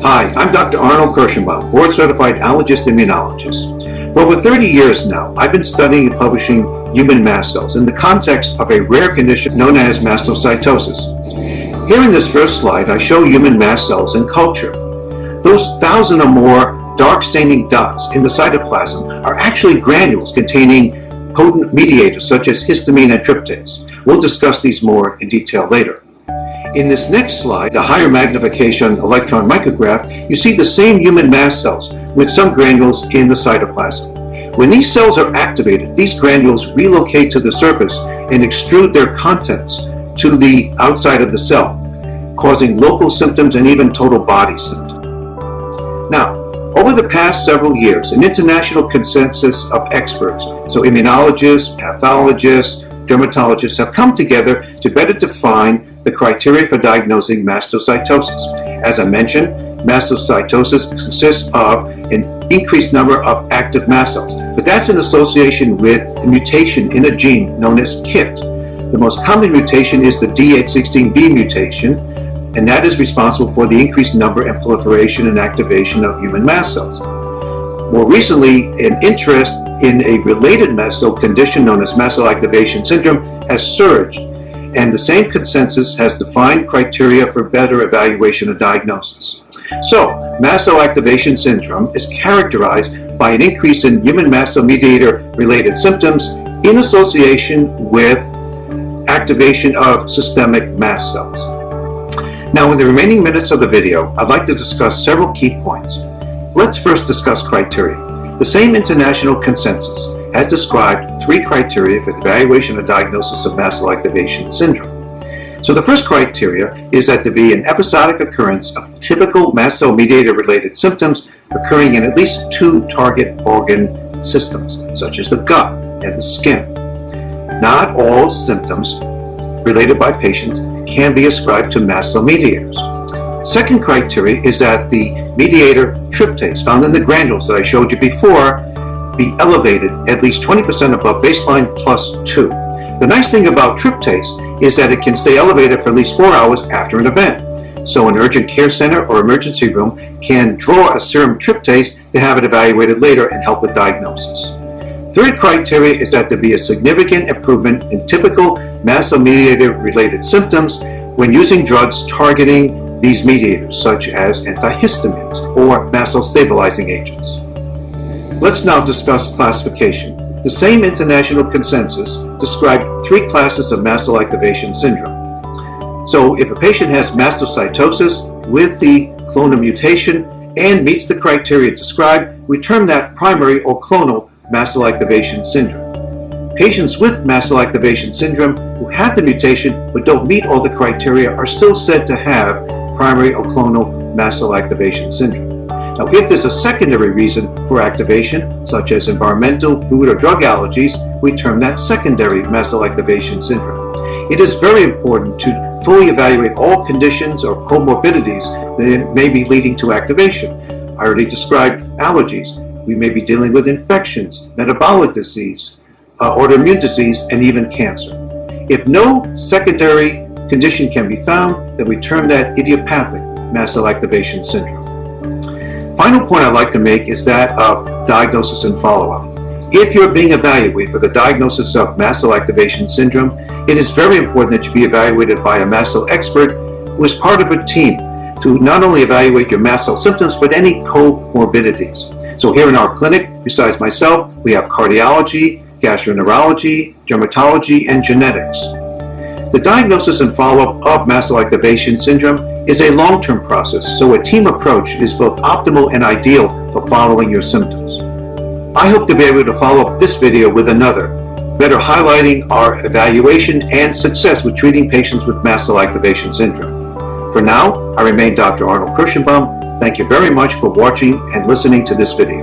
Hi, I'm Dr. Arnold Kirshenbaum, board-certified allergist immunologist. For over 30 years now, I've been studying and publishing human mast cells in the context of a rare condition known as mastocytosis. Here in this first slide, I show human mast cells in culture. Those 1,000 or more dark staining dots in the cytoplasm are actually granules containing potent mediators such as histamine and tryptase. We'll discuss these more in detail later. In this next slide, the higher magnification electron micrograph, you see the same human mast cells with some granules in the cytoplasm. When these cells are activated, these granules relocate to the surface and extrude their contents to the outside of the cell, causing local symptoms and even total body symptoms. Now, over the past several years, an international consensus of experts, so immunologists, pathologists, dermatologists, have come together to better define the criteria for diagnosing mastocytosis. As I mentioned, mastocytosis consists of an increased number of active mast cells, but that's in association with a mutation in a gene known as KIT. The most common mutation is the D816V mutation, and that is responsible for the increased number and proliferation and activation of human mast cells. More recently, an interest in a related mast cell condition known as mast cell activation syndrome has surged, and the same consensus has defined criteria for better evaluation and diagnosis. So, mast cell activation syndrome is characterized by an increase in human mast cell mediator-related symptoms in association with activation of systemic mast cells. Now, in the remaining minutes of the video, I'd like to discuss several key points. Let's first discuss criteria. The same international consensus has described 3 criteria for the evaluation and diagnosis of mast cell activation syndrome. So the first criteria is that there be an episodic occurrence of typical mast cell mediator-related symptoms occurring in at least 2 target organ systems, such as the gut and the skin. Not all symptoms related by patients can be ascribed to mast cell mediators. Second criteria is that the mediator tryptase found in the granules that I showed you before be elevated at least 20% above baseline plus 2. The nice thing about tryptase is that it can stay elevated for at least 4 hours after an event. So an urgent care center or emergency room can draw a serum tryptase to have it evaluated later and help with diagnosis. Third criteria is that there be a significant improvement in typical mast cell mediator related symptoms when using drugs targeting these mediators, such as antihistamines or mast cell stabilizing agents. Let's now discuss classification. The same international consensus described 3 classes of mast cell activation syndrome. So if a patient has mastocytosis with the clonal mutation and meets the criteria described, we term that primary or clonal mast cell activation syndrome. Patients with mast cell activation syndrome who have the mutation but don't meet all the criteria are still said to have primary or clonal mast cell activation syndrome. Now, if there's a secondary reason for activation, such as environmental, food, or drug allergies, we term that secondary mast cell activation syndrome. It is very important to fully evaluate all conditions or comorbidities that may be leading to activation. I already described allergies. We may be dealing with infections, metabolic disease, autoimmune disease, and even cancer. If no secondary condition can be found, then we term that idiopathic mast cell activation syndrome. Final point I'd like to make is that of diagnosis and follow-up. If you're being evaluated for the diagnosis of mast cell activation syndrome, it is very important that you be evaluated by a mast cell expert who is part of a team to not only evaluate your mast cell symptoms, but any comorbidities. So here in our clinic, besides myself, we have cardiology, gastroenterology, dermatology, and genetics. The diagnosis and follow-up of mast cell activation syndrome is a long-term process, so a team approach is both optimal and ideal for following your symptoms. I hope to be able to follow up this video with another, better highlighting our evaluation and success with treating patients with mast cell activation syndrome. For now, I remain Dr. Arnold Kirshenbaum. Thank you very much for watching and listening to this video.